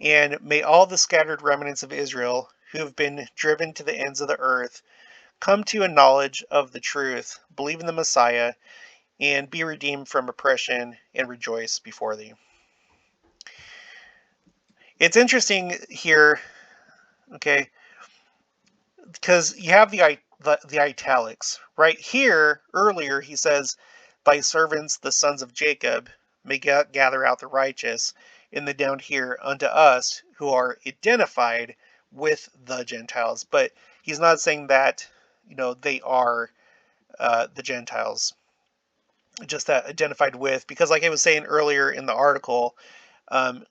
And may all the scattered remnants of Israel who have been driven to the ends of the earth come to a knowledge of the truth, believe in the Messiah, and be redeemed from oppression and rejoice before thee. It's interesting here, okay, because you have the italics right here. Earlier he says, "Thy servants, the sons of Jacob, may gather out the righteous," and then down here, "unto us who are identified with the Gentiles." But he's not saying that they are the Gentiles, just that identified with, because like I was saying earlier in the article, um,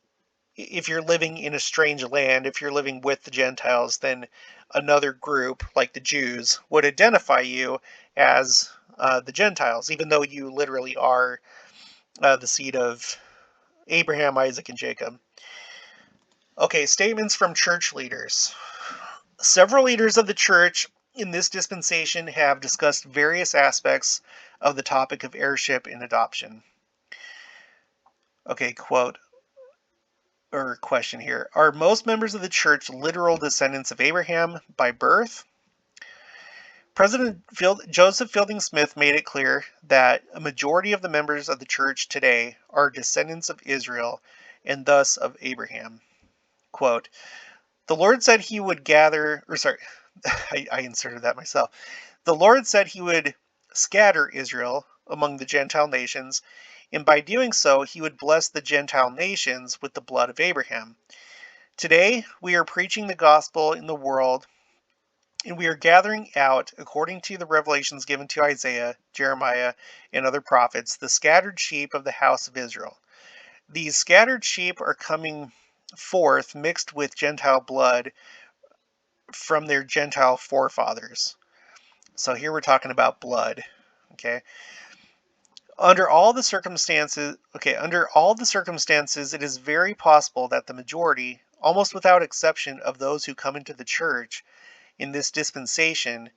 if you're living in a strange land, if you're living with the Gentiles, then another group, like the Jews, would identify you as the Gentiles, even though you literally are the seed of Abraham, Isaac, and Jacob. Okay, statements from church leaders. Several leaders of the church in this dispensation have discussed various aspects of the topic of heirship and adoption. Okay, quote, or question here. Are most members of the church literal descendants of Abraham by birth? Joseph Fielding Smith made it clear that a majority of the members of the church today are descendants of Israel and thus of Abraham. Quote, the Lord said he would gather, or sorry, I inserted that myself. The Lord said he would scatter Israel among the Gentile nations, and by doing so, he would bless the Gentile nations with the blood of Abraham. Today, we are preaching the gospel in the world, and we are gathering out, according to the revelations given to Isaiah, Jeremiah, and other prophets, the scattered sheep of the house of Israel. These scattered sheep are coming forth mixed with Gentile blood from their Gentile forefathers. So here we're talking about blood, okay? Under all the circumstances, it is very possible that the majority, almost without exception, of those who come into the church in this dispensation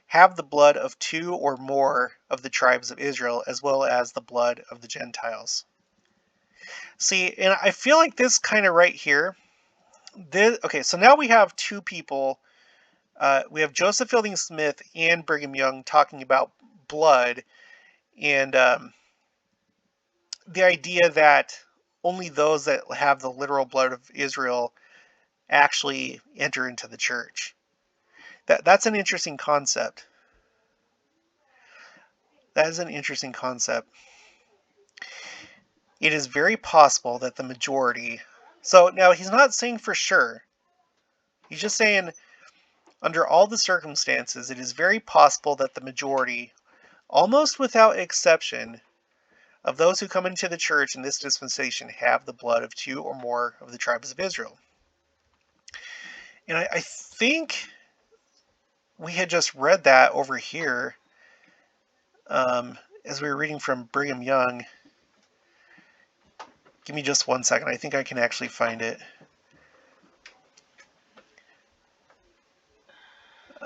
have the blood of two or more of the tribes of Israel, as well as the blood of the Gentiles. See, and I feel like this kind of right here, okay, so now we have two people. We have Joseph Fielding Smith and Brigham Young talking about blood, and the idea that only those that have the literal blood of Israel actually enter into the church. That's an interesting concept. That is an interesting concept. It is very possible that the majority. So now he's not saying for sure. He's just saying, under all the circumstances, it is very possible that the majority, almost without exception, of those who come into the church in this dispensation have the blood of two or more of the tribes of Israel. And I think we had just read that over here as we were reading from Brigham Young. Give me just 1 second. I think I can actually find it.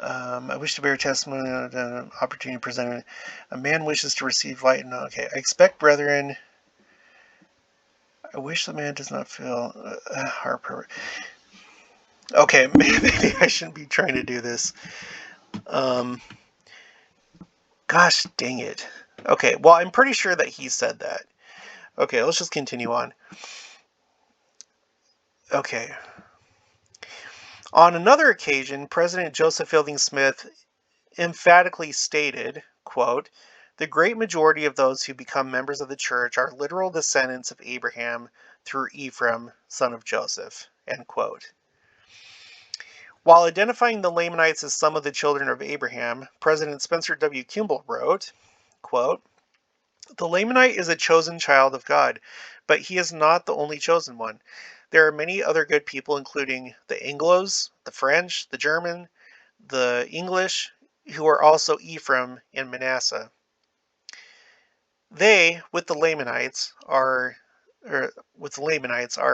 I wish to bear testimony on the opportunity presented. A man wishes to receive light. And okay, I expect, brethren. I wish the man does not feel harper. Okay, maybe I shouldn't be trying to do this. Gosh dang it. Okay, well, I'm pretty sure that he said that. Okay, let's just continue on. Okay. On another occasion, President Joseph Fielding Smith emphatically stated, quote, the great majority of those who become members of the church are literal descendants of Abraham through Ephraim, son of Joseph, end quote. While identifying the Lamanites as some of the children of Abraham, President Spencer W. Kimball wrote, quote, the Lamanite is a chosen child of God, but he is not the only chosen one. There are many other good people, including the Anglos, the French, the German, the English, who are also Ephraim and Manasseh. They, with the Lamanites, are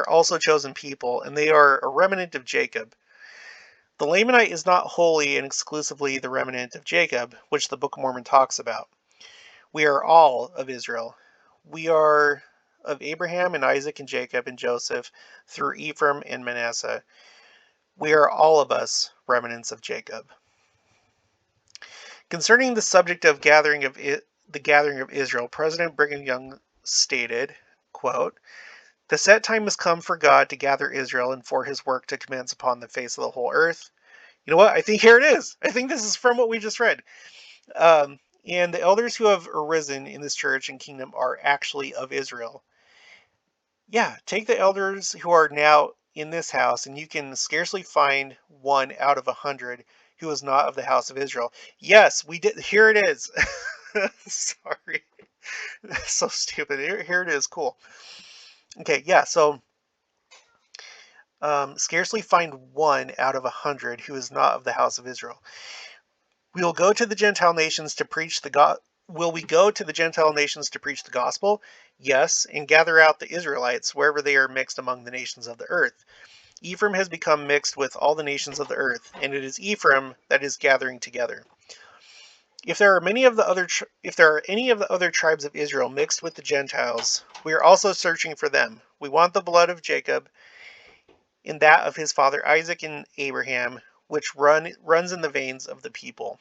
also chosen people, and they are a remnant of Jacob. The Lamanite is not wholly and exclusively the remnant of Jacob, which the Book of Mormon talks about. We are all of Israel. We are of Abraham and Isaac and Jacob and Joseph through Ephraim and Manasseh. We are all of us remnants of Jacob. Concerning the subject of the gathering of Israel, President Brigham Young stated, quote, "The set time has come for God to gather Israel and for his work to commence upon the face of the whole earth." You know what? I think here it is. I think this is from what we just read. And the elders who have arisen in this church and kingdom are actually of Israel. Yeah, take the elders who are now in this house, and you can scarcely find one out of 100 who is not of the house of Israel. Yes, we did. Here it is. Sorry. So stupid. Here it is. Cool. Okay, yeah, so scarcely find one out of 100 who is not of the house of Israel. We will go to the Gentile nations to preach the Will we go to the Gentile nations to preach the gospel? Yes, and gather out the Israelites wherever they are mixed among the nations of the earth. Ephraim has become mixed with all the nations of the earth, and it is Ephraim that is gathering together. If there are any of the other tribes of Israel mixed with the Gentiles, we are also searching for them. We want the blood of Jacob in that of his father Isaac and Abraham, which runs in the veins of the people.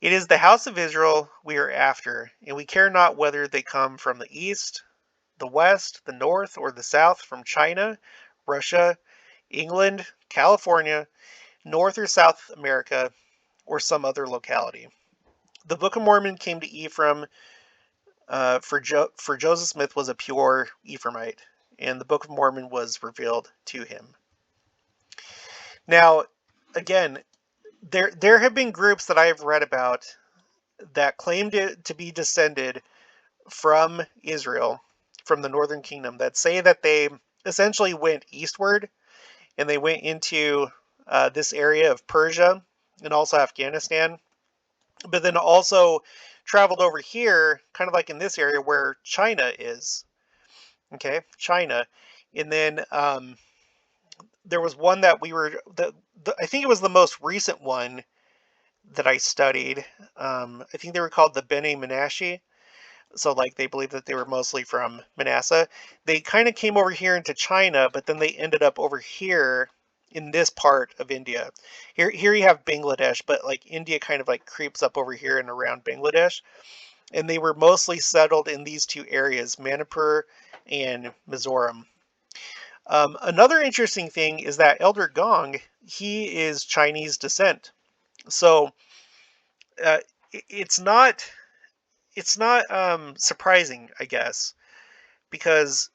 It is the house of Israel we are after, and we care not whether they come from the east, the west, the north, or the south, from China, Russia, England, California, North or South America, or some other locality. The Book of Mormon came to Ephraim, for Joseph Smith was a pure Ephraimite, and the Book of Mormon was revealed to him. Now, again, there have been groups that I have read about that claimed to be descended from Israel, from the Northern Kingdom, that say that they essentially went eastward and they went into this area of Persia and also Afghanistan, but then also traveled over here, kind of like in this area where China is. Okay, China. And then there was one that I think it was the most recent one that I studied. I think they were called the Bene Manasseh. So, like, they believe that they were mostly from Manasseh. They kind of came over here into China, but then they ended up over here in this part of India. Here you have Bangladesh, but like India kind of like creeps up over here and around Bangladesh. And they were mostly settled in these two areas, Manipur and Mizoram. Another interesting thing is that Elder Gong, he is Chinese descent. So uh, it's not surprising, I guess, because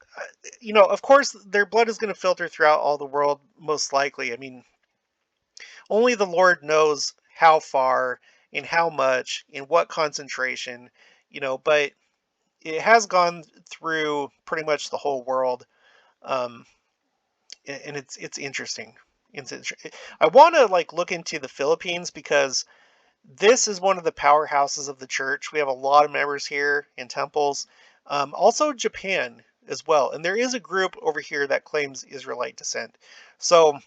of course, their blood is going to filter throughout all the world, most likely. I mean, only the Lord knows how far and how much and what concentration, but it has gone through pretty much the whole world, um, and it's interesting. I want to like look into the Philippines because this is one of the powerhouses of the church. We have a lot of members here in temples. Also Japan as well. And there is a group over here that claims Israelite descent. So,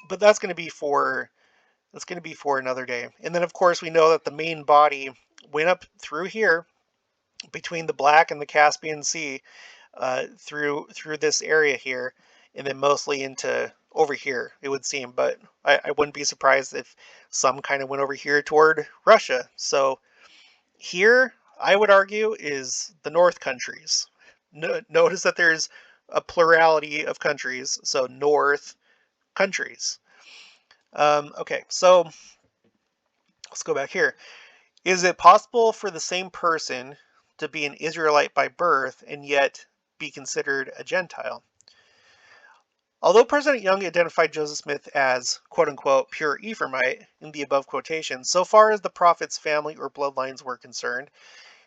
but that's going to be for another day. And then of course we know that the main body went up through here between the Black and the Caspian Sea, through this area here, and then mostly into over here, it would seem. But I wouldn't be surprised if some kind of went over here toward Russia. So here, I would argue, is the North countries. Notice that there's a plurality of countries, so North countries. Okay, so let's go back here. Is it possible for the same person to be an Israelite by birth and yet be considered a Gentile? Although President Young identified Joseph Smith as quote-unquote pure Ephraimite in the above quotation, so far as the prophet's family or bloodlines were concerned,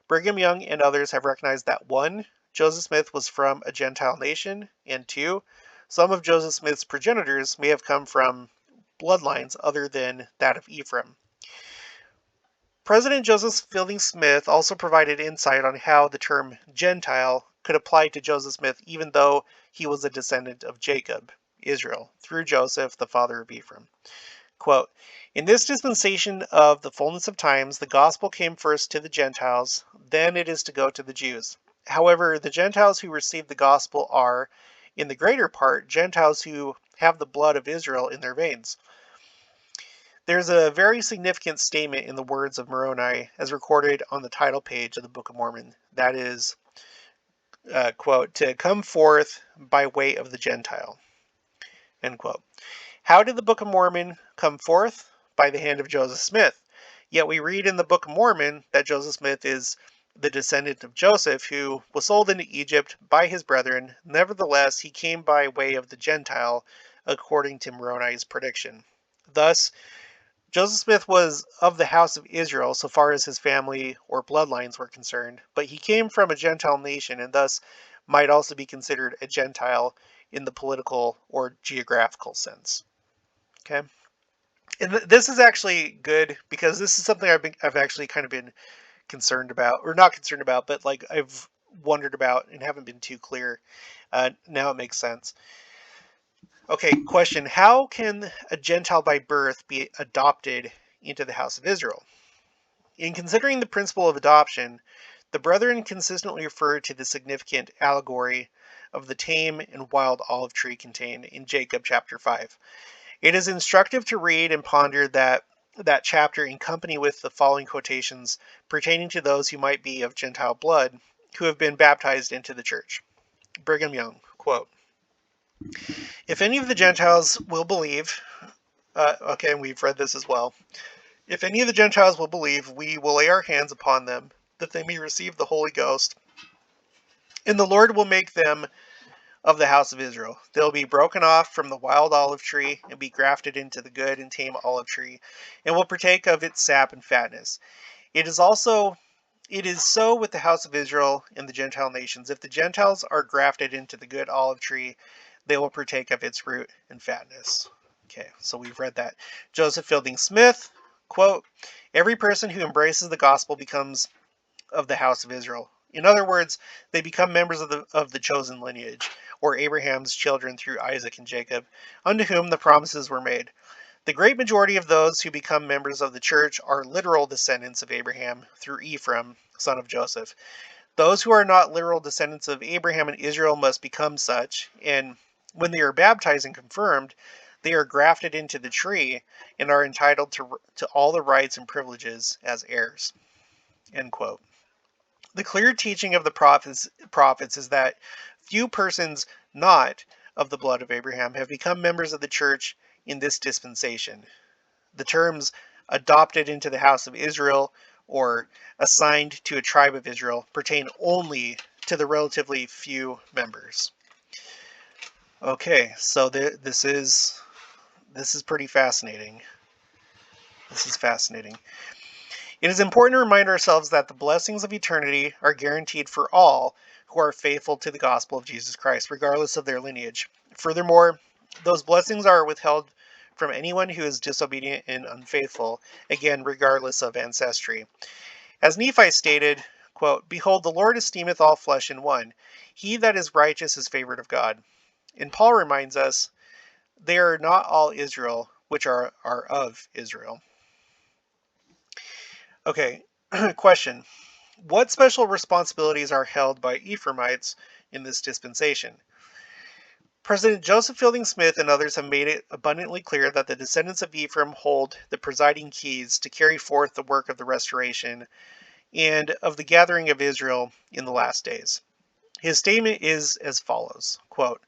Brigham Young and others have recognized that 1. Joseph Smith was from a Gentile nation, and 2. Some of Joseph Smith's progenitors may have come from bloodlines other than that of Ephraim. President Joseph Fielding Smith also provided insight on how the term Gentile could apply to Joseph Smith even though he was a descendant of Jacob. Israel, through Joseph, the father of Ephraim. Quote, in this dispensation of the fullness of times, the gospel came first to the Gentiles, then it is to go to the Jews. However, the Gentiles who receive the gospel are, in the greater part, Gentiles who have the blood of Israel in their veins. There's a very significant statement in the words of Moroni, as recorded on the title page of the Book of Mormon. That is, quote, to come forth by way of the Gentile, end quote. How did the Book of Mormon come forth? By the hand of Joseph Smith. Yet we read in the Book of Mormon that Joseph Smith is the descendant of Joseph, who was sold into Egypt by his brethren. Nevertheless, he came by way of the Gentile, according to Moroni's prediction. Thus, Joseph Smith was of the house of Israel so far as his family or bloodlines were concerned, but he came from a Gentile nation and thus might also be considered a Gentile in the political or geographical sense. Okay, and this is actually good because this is something I've actually kind of been concerned about, or not concerned about, but like I've wondered about and haven't been too clear. Now it makes sense. Okay, question: how can a Gentile by birth be adopted into the house of Israel? In considering the principle of adoption, the brethren consistently refer to the significant allegory of the tame and wild olive tree contained in Jacob chapter 5. It is instructive to read and ponder that chapter in company with the following quotations pertaining to those who might be of Gentile blood who have been baptized into the church. Brigham Young, quote, if any of the Gentiles will believe, okay, and we've read this as well. If any of the Gentiles will believe, we will lay our hands upon them, that they may receive the Holy Ghost, and the Lord will make them of the house of Israel. They'll be broken off from the wild olive tree and be grafted into the good and tame olive tree, and will partake of its sap and fatness. It is so with the house of Israel and the Gentile nations. If the Gentiles are grafted into the good olive tree, they will partake of its root and fatness. Okay, so we've read that. Joseph Fielding Smith, quote, every person who embraces the gospel becomes of the house of Israel. In other words, they become members of the chosen lineage, or Abraham's children through Isaac and Jacob, unto whom the promises were made. The great majority of those who become members of the church are literal descendants of Abraham through Ephraim, son of Joseph. Those who are not literal descendants of Abraham and Israel must become such, and when they are baptized and confirmed, they are grafted into the tree and are entitled to all the rights and privileges as heirs. End quote. The clear teaching of the prophets is that few persons not of the blood of Abraham have become members of the church in this dispensation. The terms adopted into the house of Israel or assigned to a tribe of Israel pertain only to the relatively few members. Okay, so this is pretty fascinating. This is fascinating. It is important to remind ourselves that the blessings of eternity are guaranteed for all who are faithful to the gospel of Jesus Christ, regardless of their lineage. Furthermore, those blessings are withheld from anyone who is disobedient and unfaithful, again, regardless of ancestry. As Nephi stated, quote, behold, the Lord esteemeth all flesh in one. He that is righteous is favored of God. And Paul reminds us, they are not all Israel, which are of Israel. Okay, question. What special responsibilities are held by Ephraimites in this dispensation? President Joseph Fielding Smith and others have made it abundantly clear that the descendants of Ephraim hold the presiding keys to carry forth the work of the restoration and of the gathering of Israel in the last days. His statement is as follows, quote,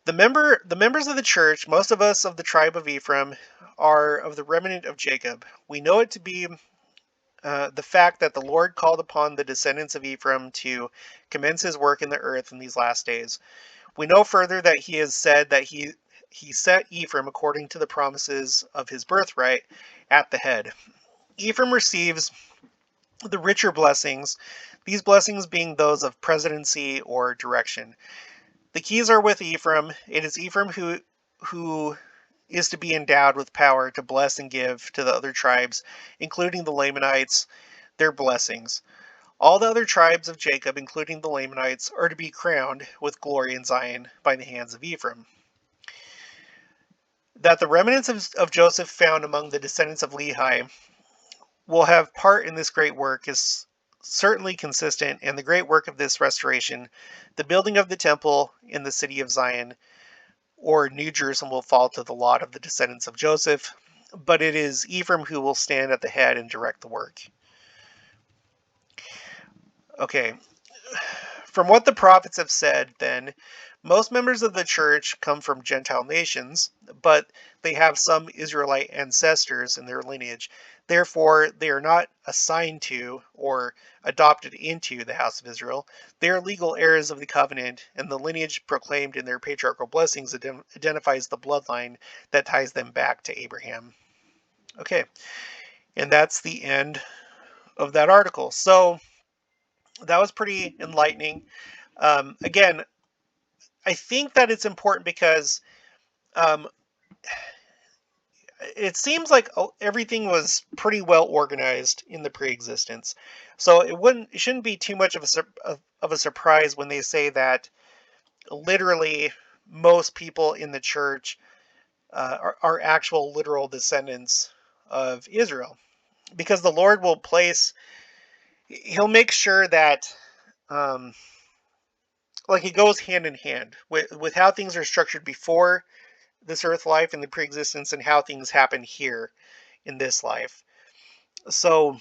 the members of the church, most of us of the tribe of Ephraim, are of the remnant of Jacob. We know it to be the fact that the Lord called upon the descendants of Ephraim to commence his work in the earth in these last days. We know further that he has said that he set Ephraim according to the promises of his birthright at the head. Ephraim receives the richer blessings, these blessings being those of presidency or direction. The keys are with Ephraim. It is Ephraim who is to be endowed with power to bless and give to the other tribes, including the Lamanites, their blessings. All the other tribes of Jacob, including the Lamanites, are to be crowned with glory in Zion by the hands of Ephraim. That the remnants of Joseph found among the descendants of Lehi will have part in this great work is certainly consistent, and the great work of this restoration, the building of the temple in the city of Zion, or New Jerusalem, will fall to the lot of the descendants of Joseph, but it is Ephraim who will stand at the head and direct the work. Okay, from what the prophets have said, then, most members of the church come from Gentile nations, but they have some Israelite ancestors in their lineage. Therefore, they are not assigned to or adopted into the house of Israel. They are legal heirs of the covenant, and the lineage proclaimed in their patriarchal blessings identifies the bloodline that ties them back to Abraham. Okay, and that's the end of that article. So that was pretty enlightening. Again, I think that it's important because um, it seems like everything was pretty well organized in the pre-existence, so it shouldn't be too much of a surprise when they say that literally most people in the church are actual literal descendants of Israel, because the Lord will he'll make sure that um, like it goes hand in hand with how things are structured before this earth life and the pre-existence, and how things happen here in this life. So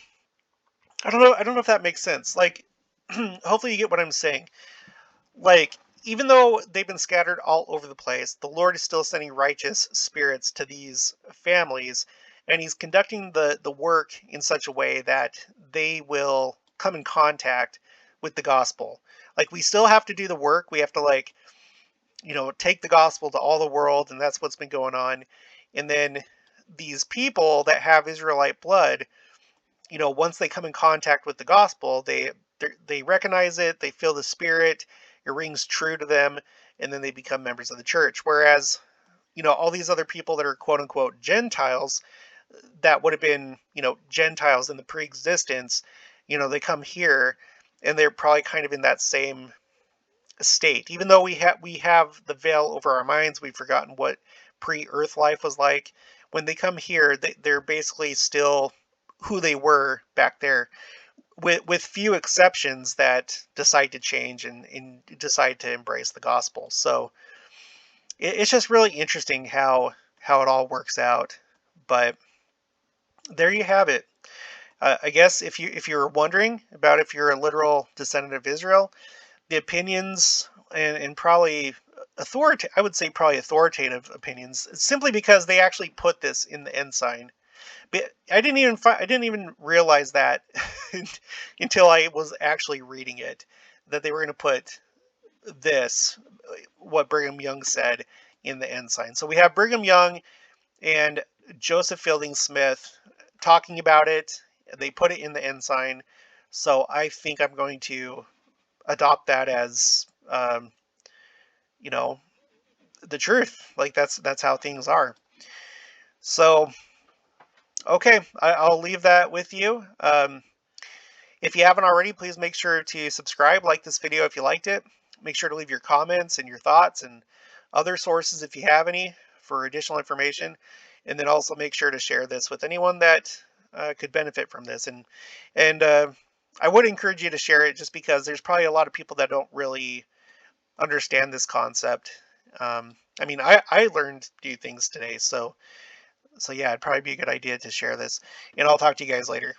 I don't know if that makes sense. Like, hopefully you get what I'm saying. Like, even though they've been scattered all over the place, the Lord is still sending righteous spirits to these families, and he's conducting the work in such a way that they will come in contact with the gospel. Like, we still have to do the work. We have to, like, take the gospel to all the world, and that's what's been going on. And then these people that have Israelite blood, once they come in contact with the gospel, they recognize it, they feel the spirit, it rings true to them, and then they become members of the church. Whereas, all these other people that are quote unquote Gentiles, that would have been, Gentiles in the pre-existence, they come here and they're probably kind of in that same state. Even though we have the veil over our minds, we've forgotten what pre-Earth life was like. When they come here, they're basically still who they were back there, with few exceptions that decide to change and decide to embrace the gospel. So it's just really interesting how it all works out. But there you have it. I guess if you're wondering about if you're a literal descendant of Israel, the opinions and probably I would say probably authoritative opinions, simply because they actually put this in the Ensign. But I didn't even realize that until I was actually reading it, that they were going to put this, what Brigham Young said, in the Ensign. So we have Brigham Young and Joseph Fielding Smith talking about it. They put it in the Ensign. So I think I'm going to adopt that as you know the truth. Like that's how things are. So okay, I'll leave that with you. If you haven't already, please make sure to subscribe, like this video if you liked it. Make sure to leave your comments and your thoughts and other sources if you have any for additional information. And then also make sure to share this with anyone that could benefit from this. And I would encourage you to share it, just because there's probably a lot of people that don't really understand this concept. I mean, I learned new things today, so yeah, it'd probably be a good idea to share this. And I'll talk to you guys later.